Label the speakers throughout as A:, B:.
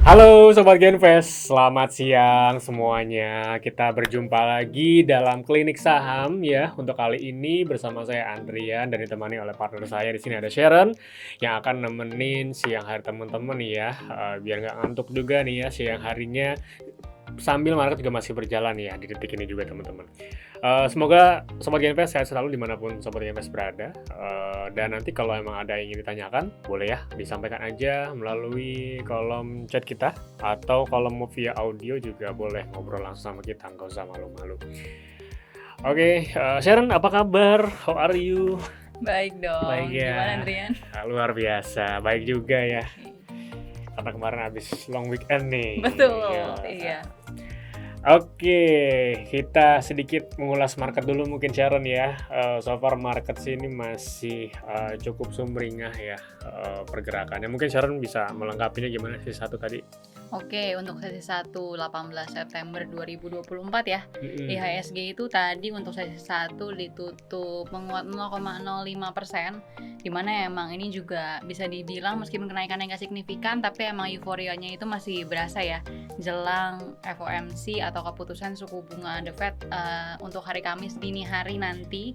A: Halo Sobat Genvest, selamat siang semuanya. Kita berjumpa lagi dalam Klinik Saham ya. Untuk kali ini bersama saya Andrian dan ditemani oleh partner saya di sini ada Sharon yang akan nemenin siang hari teman-teman ya. Biar nggak ngantuk juga nih ya siang harinya. Sambil market juga masih berjalan ya di detik ini juga teman-teman. Semoga Sobat Genvest sehat selalu dimanapun Sobat Genvest berada. Dan nanti kalau emang ada yang ingin ditanyakan, boleh ya disampaikan aja melalui kolom chat kita. Atau kalau mau via audio juga boleh ngobrol langsung sama kita, nggak usah malu-malu. Oke, Sharon apa kabar? How are you?
B: Baik dong,
A: Baik ya.
B: Gimana Andrian?
A: Luar biasa, baik juga ya. Karena kemarin habis long weekend nih.
B: Betul, iya.
A: Oke, kita sedikit mengulas market dulu mungkin Sharon ya. So far market sini masih cukup sumringah ya pergerakannya. Mungkin Sharon bisa melengkapinya gimana sih satu tadi?
B: Oke, untuk sesi 1 18 September 2024 ya. IHSG itu tadi untuk sesi 1 ditutup menguat 0,05%, di mana emang ini juga bisa dibilang meskipun kenaikannya nggak signifikan, tapi emang euforianya itu masih berasa ya jelang FOMC atau keputusan suku bunga The Fed untuk hari Kamis dini hari nanti.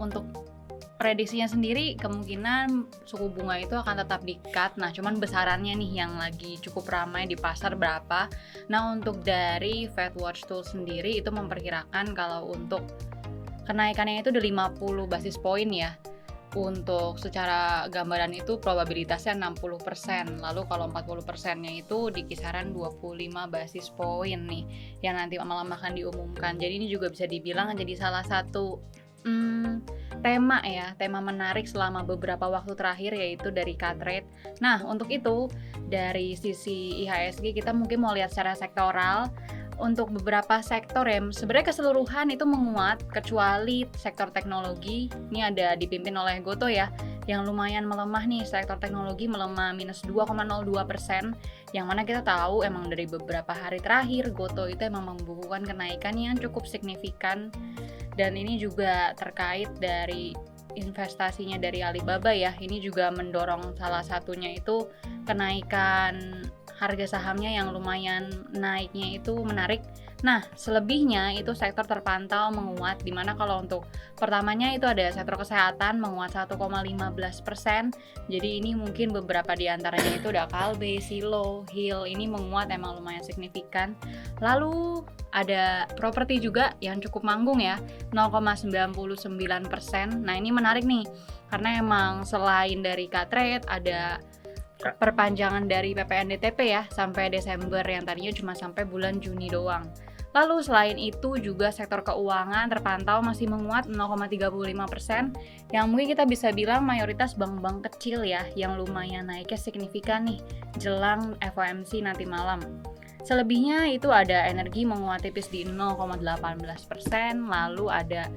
B: Untuk prediksinya sendiri kemungkinan suku bunga itu akan tetap di-cut. Nah, cuman besarannya nih yang lagi cukup ramai di pasar berapa. Nah, untuk dari Fed Watch Tool sendiri itu memperkirakan kalau untuk kenaikannya itu udah 50 basis poin ya. Untuk secara gambaran itu probabilitasnya 60%. Lalu kalau 40%-nya itu di kisaran 25 basis poin nih yang nanti malam akan diumumkan. Jadi ini juga bisa dibilang jadi salah satu tema menarik selama beberapa waktu terakhir, yaitu dari cut rate. Nah, untuk itu dari sisi IHSG kita mungkin mau lihat secara sektoral. Untuk beberapa sektor ya sebenarnya keseluruhan itu menguat kecuali sektor teknologi. Ini ada dipimpin oleh Gotoh ya, yang lumayan melemah nih. Sektor teknologi melemah minus 2,02%, yang mana kita tahu emang dari beberapa hari terakhir Gotoh itu emang membukukan kenaikan yang cukup signifikan. Dan ini juga terkait dari investasinya dari Alibaba ya. Ini juga mendorong salah satunya itu kenaikan harga sahamnya yang lumayan naiknya itu menarik. Nah, selebihnya itu sektor terpantau menguat, dimana kalau untuk pertamanya itu ada sektor kesehatan menguat 1,15%. Jadi ini mungkin beberapa diantaranya itu ada Kalbe, Silo, Hill, ini menguat emang lumayan signifikan. Lalu ada properti juga yang cukup manggung ya, 0,99%. Nah, ini menarik nih, karena emang selain dari cut rate ada perpanjangan dari PPNBTP ya sampai Desember yang tadinya cuma sampai bulan Juni doang. Lalu selain itu juga sektor keuangan terpantau masih menguat 0,35%, yang mungkin kita bisa bilang mayoritas bank-bank kecil ya yang lumayan naiknya signifikan nih jelang FOMC nanti malam. Selebihnya itu ada energi menguat tipis di 0,18%, lalu ada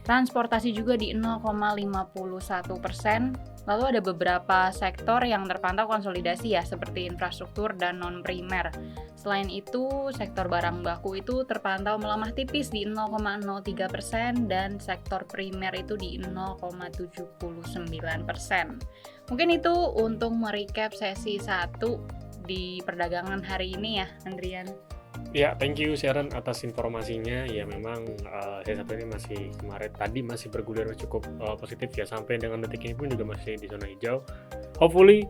B: transportasi juga di 0,51%. Lalu ada beberapa sektor yang terpantau konsolidasi ya, seperti infrastruktur dan non-primer. Selain itu, sektor barang baku itu terpantau melemah tipis di 0,03% dan sektor primer itu di 0,79%. Mungkin itu untuk merecap sesi 1 di perdagangan hari ini ya, Andrian.
A: Ya, thank you Sharon atas informasinya. Ya memang saya satu ini masih kemarin tadi masih bergulir cukup positif ya, sampai dengan detik ini pun juga masih di zona hijau. Hopefully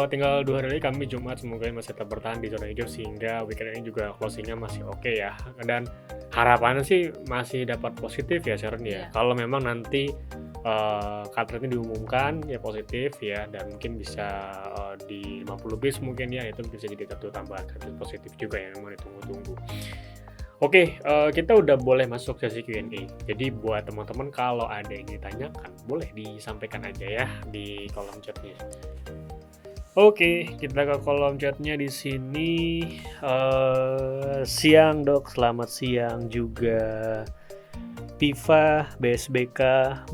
A: tinggal 2 hari lagi kami Jumat semoga masih tetap bertahan di zona hijau sehingga weekend ini juga closingnya masih oke ya. Dan harapannya sih masih dapat positif ya Sharon ya. Kalau memang nanti cut rate-nya diumumkan ya positif ya, dan mungkin bisa di 50 base mungkin ya, itu bisa jadi satu tambahan positif juga yang mau ditunggu-tunggu. Oke, kita udah boleh masuk sesi Q&A. Jadi buat teman-teman kalau ada yang ditanyakan boleh disampaikan aja ya di kolom chatnya. Oke, kita ke kolom chatnya di sini. Siang dok, selamat siang juga. Piva, BSBK,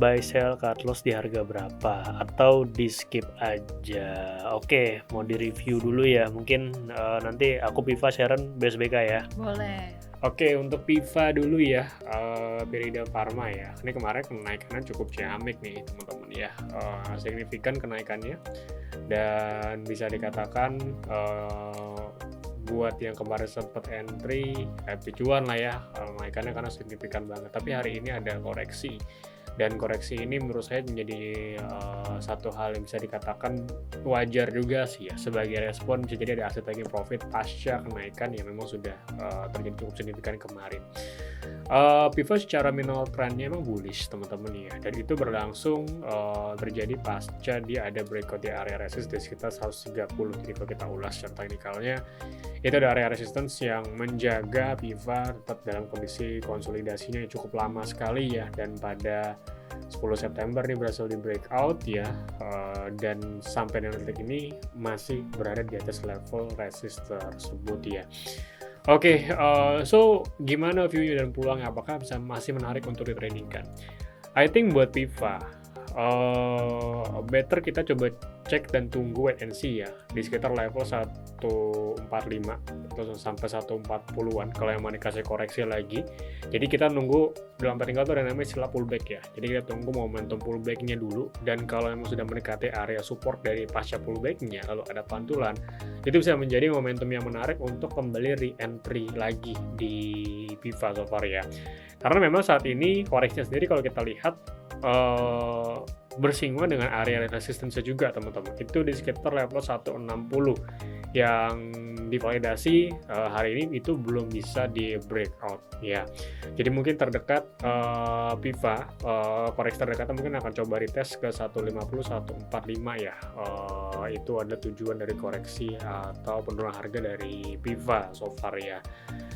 A: buy sell, cut loss di harga berapa? Atau di skip aja? Oke, mau di review dulu ya. Mungkin nanti aku Piva, Sharon, BSBK ya.
B: Boleh.
A: Oke, untuk Piva dulu ya, Pirida Pharma ya. Ini kemarin kenaikannya cukup ciamik nih teman-teman ya. Signifikan kenaikannya. dan bisa dikatakan buat yang kemarin sempat entry happy cuan lah ya, naikannya karena signifikan banget. Tapi hari ini ada koreksi, dan koreksi ini menurut saya menjadi satu hal yang bisa dikatakan wajar juga sih ya, sebagai respon bisa jadi ada aset taking profit pasca kenaikan yang memang sudah terjadi cukup signifikan kemarin. PIVA secara minimal trendnya emang bullish teman-teman ya, dan itu berlangsung terjadi pasca dia ada breakout di area resist di sekitar 130. Jadi kalau kita ulas secara teknikalnya, itu ada area resistance yang menjaga PIVA tetap dalam kondisi konsolidasinya yang cukup lama sekali ya, dan pada 10 September ini berhasil di breakout ya, dan sampai dengan detik ini masih berada di atas level resist tersebut ya. Oke, so gimana view-nya dan peluangnya? Apakah bisa masih menarik untuk ditradingkan? I think buat PIVA, better kita coba cek dan tunggu wait and see ya, di sekitar level 145 atau sampai 140-an kalau yang mau dikasih koreksi lagi. Jadi kita nunggu, dalam tinggal itu ada namanya istilah pullback ya. Jadi kita tunggu momentum pullback-nya dulu, dan kalau memang sudah mendekati area support dari pasca pullback-nya lalu ada pantulan, itu bisa menjadi momentum yang menarik untuk kembali re-entry lagi di PIVA so far ya. Karena memang saat ini koreksinya sendiri kalau kita lihat bersinggungan dengan area resistance juga teman-teman. Itu di sekitar level 160 yang divalidasi hari ini itu belum bisa di breakout ya. Jadi mungkin terdekat PIVA, koreksi terdekatnya mungkin akan coba retest ke 150 145 ya. Itu ada tujuan dari koreksi atau penurunan harga dari PIVA so far ya.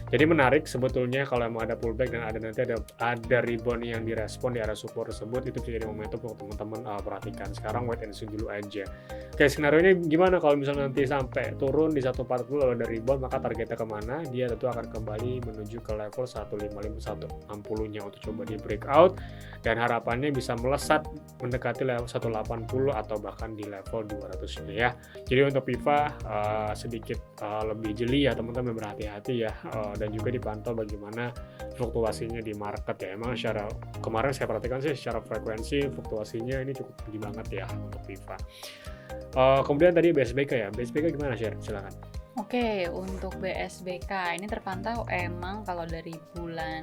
A: Jadi menarik sebetulnya kalau mau ada pullback dan nanti ada rebound yang direspon di area support tersebut, itu bisa jadi momentum untuk teman-teman perhatikan. Sekarang wait and see dulu aja. Oke, skenario-nya gimana kalau misalnya nanti sampai turun di 140 lalu ada rebound, maka targetnya kemana? Dia tentu akan kembali menuju ke level 155 160-nya untuk coba di breakout, dan harapannya bisa melesat mendekati level 180 atau bahkan di level 200-nya ya. Jadi untuk PIVA sedikit lebih jeli ya teman-teman, berhati-hati ya, dan juga dipantau bagaimana fluktuasinya di market ya. Emang secara kemarin saya perhatikan sih secara frekuensi fluktuasinya ini cukup tinggi banget ya untuk PIVA. Kemudian tadi BSBK ya, BSBK gimana share? Silakan.
B: Oke, untuk BSBK ini terpantau emang kalau dari bulan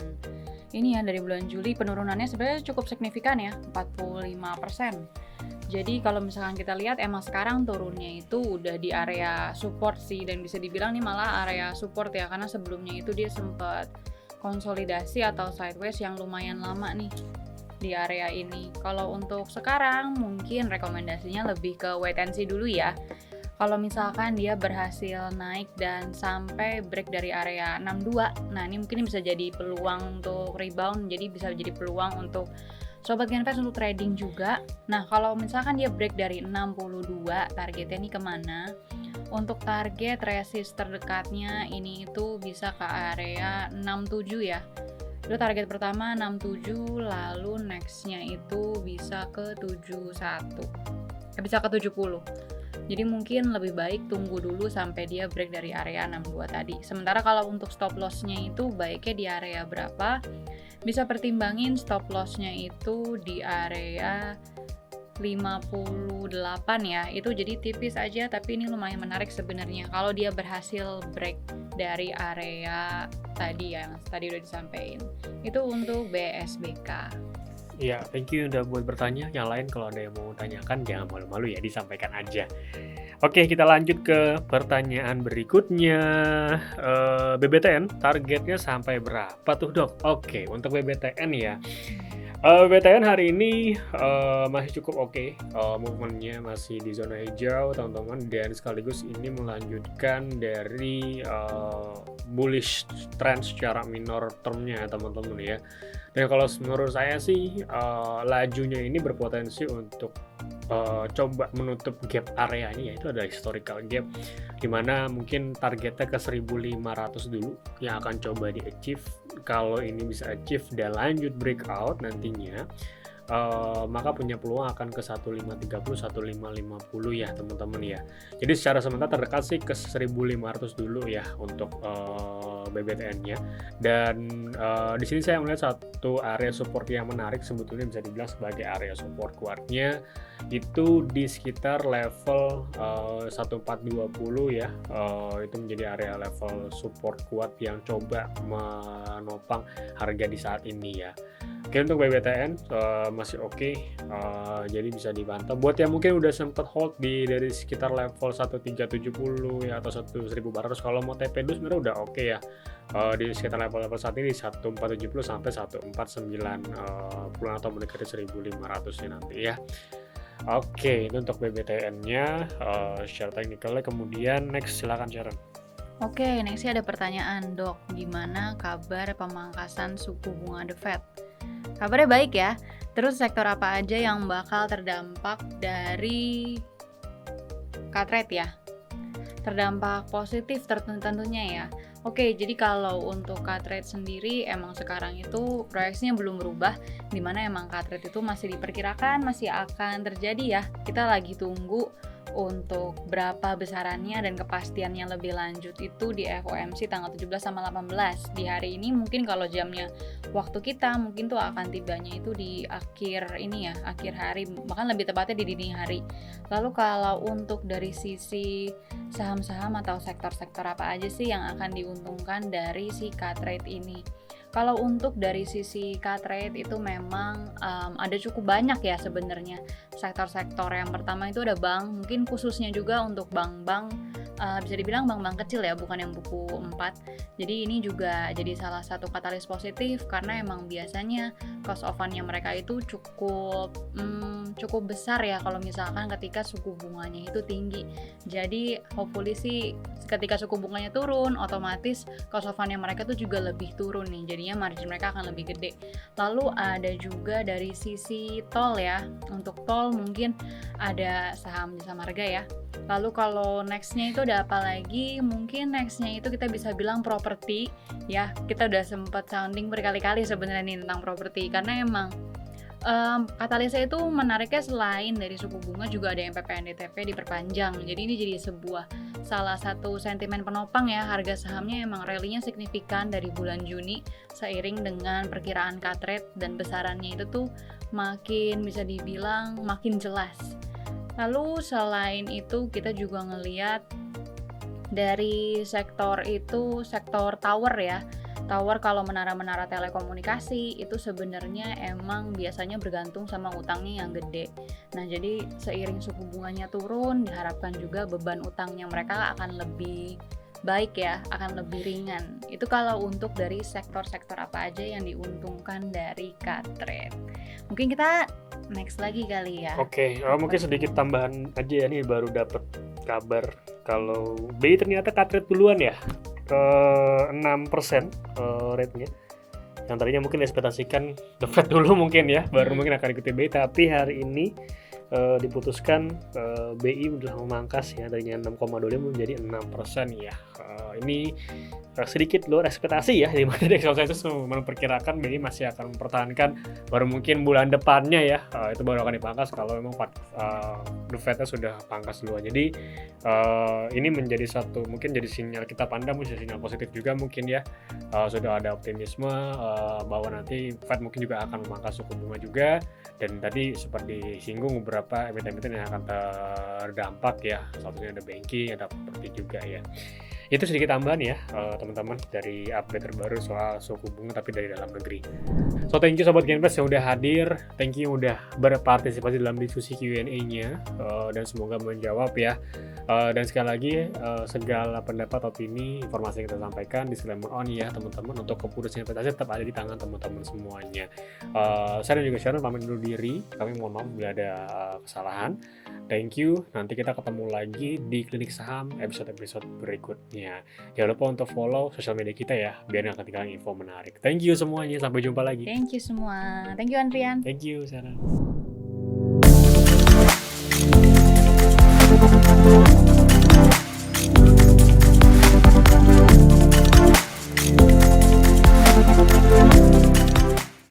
B: ini ya, dari bulan Juli penurunannya sebenarnya cukup signifikan ya, 45%. Jadi kalau misalkan kita lihat emang sekarang turunnya itu udah di area support sih, dan bisa dibilang nih malah area support ya, karena sebelumnya itu dia sempat konsolidasi atau sideways yang lumayan lama nih di area ini. Kalau untuk sekarang mungkin rekomendasinya lebih ke wait and see dulu ya. Kalau misalkan dia berhasil naik dan sampai break dari area 62, nah ini mungkin bisa jadi peluang untuk rebound, jadi bisa jadi peluang untuk Sobat Genvest untuk trading juga. Nah kalau misalkan dia break dari 62, targetnya ini kemana? Untuk target resist terdekatnya ini itu bisa ke area 67 ya. Itu target pertama 67, lalu nextnya itu bisa ke 71, bisa ke 70. Jadi mungkin lebih baik tunggu dulu sampai dia break dari area 62 tadi. Sementara kalau untuk stop loss-nya itu baiknya di area berapa? Bisa pertimbangin stop loss-nya itu di area 58 ya. Itu jadi tipis aja, tapi ini lumayan menarik sebenarnya kalau dia berhasil break dari area tadi yang tadi udah disampaikan. Itu untuk BSBK.
A: Ya, thank you udah buat bertanya. Yang lain kalau ada yang mau tanyakan jangan malu-malu ya, disampaikan aja. Oke, kita lanjut ke pertanyaan berikutnya. BBTN targetnya sampai berapa tuh dok? Oke, untuk BBTN ya. BBTN hari ini masih cukup oke. Movementnya masih di zona hijau teman-teman, dan sekaligus ini melanjutkan dari bullish trend secara minor termnya teman-teman ya. Dan kalau menurut saya sih lajunya ini berpotensi untuk coba menutup gap areanya, yaitu ada historical gap, dimana mungkin targetnya ke 1500 dulu yang akan coba di achieve. Kalau ini bisa achieve dan lanjut breakout nantinya, maka punya peluang akan ke 1530 1550 ya teman-teman ya. Jadi secara sementara terdekat sih ke 1500 dulu ya untuk BBTN-nya. Dan di sini saya melihat satu area support yang menarik, sebetulnya bisa dibilang sebagai area support kuatnya itu di sekitar level 1420 ya. Itu menjadi area level support kuat yang coba menopang harga di saat ini ya. Oke, untuk BBTN masih oke, jadi bisa dipantau. Buat yang mungkin udah sempat hold dari sekitar level 1370 ya atau 1400, kalau mau TP dulu sebenarnya udah oke ya. Di sekitar level-level saat ini 1470 sampai 1490 atau mendekati 1500 ya nanti ya. Oke, itu untuk BBTN-nya secara teknikalnya. Kemudian next, silakan Sharon.
B: Oke, next ada pertanyaan, Dok. Gimana kabar pemangkasan suku bunga The Fed? Kabarnya baik ya. Terus sektor apa aja yang bakal terdampak dari cut rate ya? Terdampak positif tentunya ya. Oke, jadi kalau untuk cut rate sendiri emang sekarang itu proyeksinya belum berubah, dimana emang cut rate itu masih diperkirakan masih akan terjadi ya. Kita lagi tunggu untuk berapa besarannya dan kepastiannya lebih lanjut itu di FOMC tanggal 17 sama 18 di hari ini. Mungkin kalau jamnya waktu kita mungkin tuh akan tibanya itu di akhir ini ya, akhir hari, bahkan lebih tepatnya di dini hari. Lalu kalau untuk dari sisi saham-saham atau sektor-sektor apa aja sih yang akan diuntungkan dari si cut rate ini? Kalau untuk dari sisi cut rate itu memang ada cukup banyak ya sebenarnya sektor-sektor. Yang pertama itu ada bank, mungkin khususnya juga untuk bank-bank, bisa dibilang bank-bank kecil ya, bukan yang buku 4. Jadi ini juga jadi salah satu katalis positif karena emang biasanya cost of fund-nya mereka itu cukup besar ya kalau misalkan ketika suku bunganya itu tinggi. Jadi hopefully sih ketika suku bunganya turun, otomatis cost of fund-nya mereka tuh juga lebih turun nih. Jadinya margin mereka akan lebih gede. Lalu ada juga dari sisi tol ya. Untuk tol mungkin ada saham Jasa Marga ya. Lalu kalau next-nya itu ada apa lagi? Mungkin next-nya itu kita bisa bilang properti ya. Kita udah sempat sounding berkali-kali sebenarnya nih tentang properti karena emang katalisnya itu menariknya selain dari suku bunga juga ada yang PPNDTP diperpanjang. Jadi ini jadi sebuah salah satu sentimen penopang ya. Harga sahamnya emang rally-nya signifikan dari bulan Juni seiring dengan perkiraan cut rate dan besarannya itu tuh makin bisa dibilang makin jelas. Lalu selain itu kita juga ngelihat dari sektor itu sektor tower ya. Tower kalau menara-menara telekomunikasi itu sebenarnya emang biasanya bergantung sama utangnya yang gede. Nah, jadi seiring suku bunganya turun, diharapkan juga beban utangnya mereka akan lebih baik ya, akan lebih ringan. Itu kalau untuk dari sektor-sektor apa aja yang diuntungkan dari cut rate. Mungkin kita next lagi kali ya.
A: Oke, mungkin sedikit tambahan aja ya, nih baru dapat kabar kalau BI ternyata cut rate duluan ya. Ke 6% rate-nya. Yang tadinya mungkin ekspektasikan The Fed dulu mungkin ya, baru mungkin akan ikuti BI, tapi hari ini diputuskan BI sudah memangkas ya, tadinya 6,25 menjadi 6% ya. Ini sedikit luar ekspektasi ya, di mana Consensus memperkirakan BI masih akan mempertahankan baru mungkin bulan depannya ya, itu baru akan dipangkas kalau memang The Fed-nya sudah pangkas duluan. Jadi ini menjadi satu, mungkin jadi sinyal kita pandang, bisa sinyal positif juga mungkin ya, sudah ada optimisme bahwa nanti Fed mungkin juga akan memangkas suku bunga juga. Dan tadi seperti singgung beberapa emiten-emiten yang akan terdampak ya, satunya ada banking, ada properti juga ya. Itu sedikit tambahan ya teman-teman dari update terbaru soal suku bunga tapi dari dalam negeri. So thank you Sobat Genpes yang udah hadir, thank you udah berpartisipasi dalam diskusi Q&A-nya dan semoga menjawab ya. Dan sekali lagi segala pendapat, opini, informasi yang kita sampaikan disclaimer on ya teman-teman, untuk keputusan investasi tetap ada di tangan teman-teman semuanya. Saya dan juga Sharon pamit dulu diri, kami mohon maaf bila ada kesalahan. Thank you, nanti kita ketemu lagi di Klinik Saham episode-episode berikutnya. Jangan lupa untuk follow sosial media kita ya, biar nggak ketinggalan info menarik. Thank you semuanya, sampai jumpa lagi.
B: Thank you semua. Thank you Andrian.
A: Thank you Sharon.